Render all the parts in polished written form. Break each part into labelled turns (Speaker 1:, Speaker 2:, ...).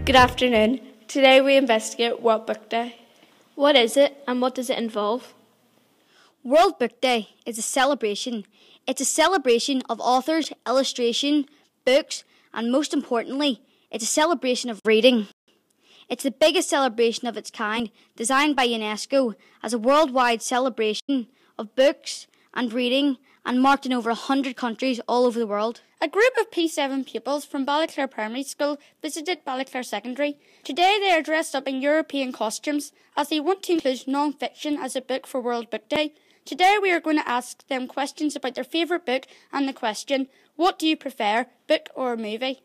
Speaker 1: Good afternoon. Today we investigate World Book Day.
Speaker 2: What is it and what does it involve?
Speaker 3: World Book Day is a celebration. It's a celebration of authors, illustration, books, and most importantly, it's a celebration of reading. It's the biggest celebration of its kind, designed by UNESCO as a worldwide celebration of books and reading and marked in over 100 countries all over the world.
Speaker 1: A group of P7 pupils from Ballyclare Primary School visited Ballyclare Secondary. Today they are dressed up in European costumes as they want to include non-fiction as a book for World Book Day. Today we are going to ask them questions about their favourite book and the question, what do you prefer, book or movie?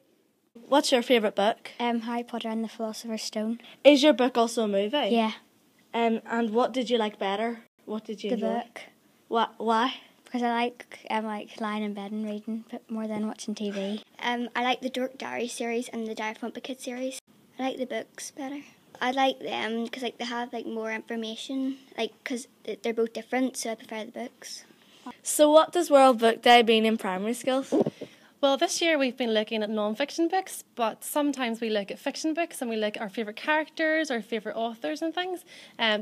Speaker 1: What's your favourite book?
Speaker 4: Harry Potter and the Philosopher's Stone.
Speaker 1: Is your book also a movie?
Speaker 4: Yeah.
Speaker 1: And what did you like better? What did you enjoy?
Speaker 4: The book.
Speaker 1: Why?
Speaker 4: Because I like lying in bed and reading more than watching TV. I like the Dork Diary series and the Diary of Wimpy Kid series. I like the books better. I like them because they have more information, because they're both different, so I prefer the books.
Speaker 1: So what does World Book Day mean in primary schools?
Speaker 5: Well, this year we've been looking at non-fiction books, but sometimes we look at fiction books and we look at our favourite characters, our favourite authors and things.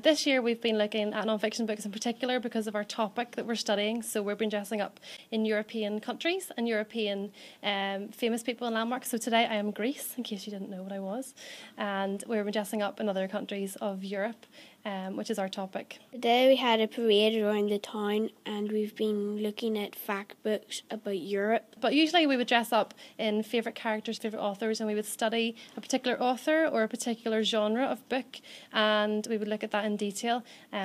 Speaker 5: This year we've been looking at non-fiction books in particular because of our topic that we're studying. So we've been dressing up in European countries and European famous people and landmarks. So today I am Greece, in case you didn't know what I was. And we've been dressing up in other countries of Europe, which is our topic.
Speaker 6: Today we had a parade around the town and we've been looking at fact books about Europe.
Speaker 5: But usually we would dress up in favourite characters, favourite authors, and we would study a particular author or a particular genre of book, and we would look at that in detail.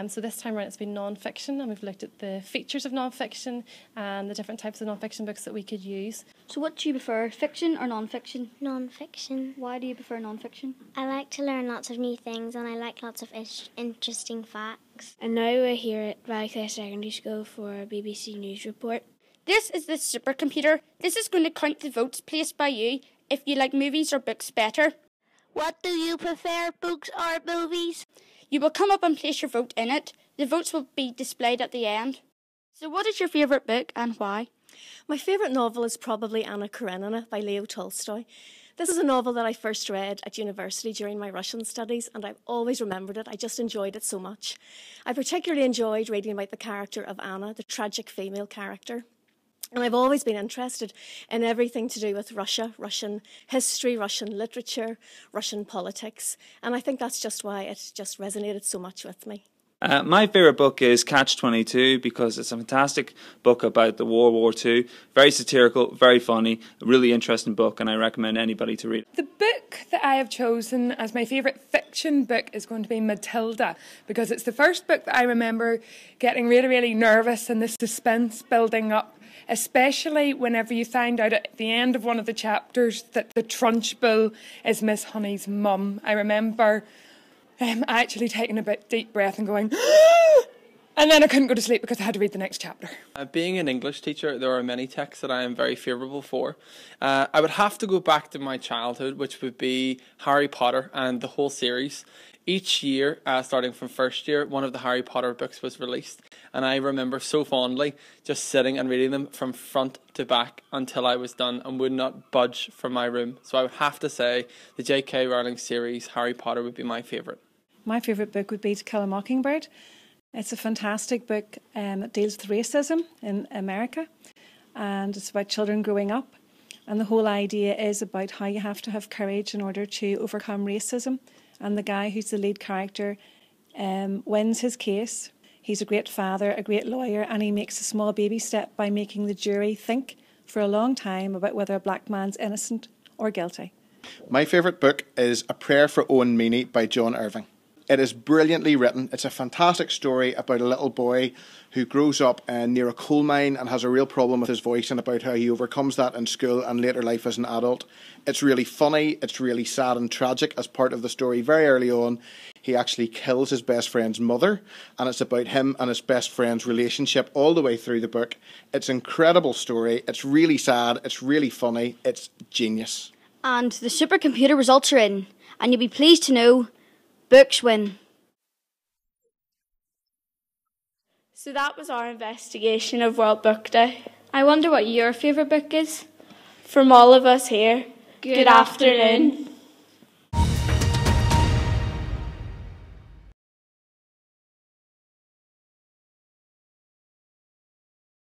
Speaker 5: So this time around it's been non-fiction, and we've looked at the features of non-fiction and the different types of non-fiction books that we could use.
Speaker 3: So what do you prefer, fiction or non-fiction?
Speaker 4: Non-fiction.
Speaker 3: Why do you prefer non-fiction?
Speaker 4: I like to learn lots of new things and I like lots of interesting facts.
Speaker 6: And now we're here at Ballyclare Secondary School for a BBC News report.
Speaker 1: This is the supercomputer. This is going to count the votes placed by you if you like movies or books better.
Speaker 7: What do you prefer, books or movies?
Speaker 1: You will come up and place your vote in it. The votes will be displayed at the end. So what is your favourite book and why?
Speaker 8: My favourite novel is probably Anna Karenina by Leo Tolstoy. This is a novel that I first read at university during my Russian studies, and I've always remembered it. I just enjoyed it so much. I particularly enjoyed reading about the character of Anna, the tragic female character. And I've always been interested in everything to do with Russia, Russian history, Russian literature, Russian politics. And I think that's just why it just resonated so much with me.
Speaker 9: My favourite book is Catch-22 because it's a fantastic book about the World War II. Very satirical, very funny, a really interesting book, and I recommend anybody to read it.
Speaker 10: The book that I have chosen as my favourite fiction book is going to be Matilda, because it's the first book that I remember getting really, really nervous and the suspense building up, especially whenever you find out at the end of one of the chapters that the Trunchbull is Miss Honey's mum. I remember actually taking a bit deep breath and going, and then I couldn't go to sleep because I had to read the next chapter.
Speaker 11: Being an English teacher, there are many texts that I am very favourable for. I would have to go back to my childhood, which would be Harry Potter and the whole series. Each year, starting from first year, one of the Harry Potter books was released, and I remember so fondly just sitting and reading them from front to back until I was done and would not budge from my room. So I would have to say the J.K. Rowling series, Harry Potter, would be my favourite.
Speaker 12: My favourite book would be To Kill a Mockingbird. It's a fantastic book that deals with racism in America, and it's about children growing up, and the whole idea is about how you have to have courage in order to overcome racism. And the guy who's the lead character wins his case. He's a great father, a great lawyer, and he makes a small baby step by making the jury think for a long time about whether a black man's innocent or guilty.
Speaker 13: My favourite book is A Prayer for Owen Meany by John Irving. It is brilliantly written. It's a fantastic story about a little boy who grows up near a coal mine and has a real problem with his voice, and about how he overcomes that in school and later life as an adult. It's really funny, it's really sad and tragic as part of the story. Very early on, he actually kills his best friend's mother, and it's about him and his best friend's relationship all the way through the book. It's an incredible story. It's really sad, it's really funny, it's genius.
Speaker 3: And the supercomputer results are in, and you'll be pleased to know books win.
Speaker 1: So that was our investigation of World Book Day.
Speaker 2: I wonder what your favourite book is?
Speaker 1: From all of us here, good afternoon.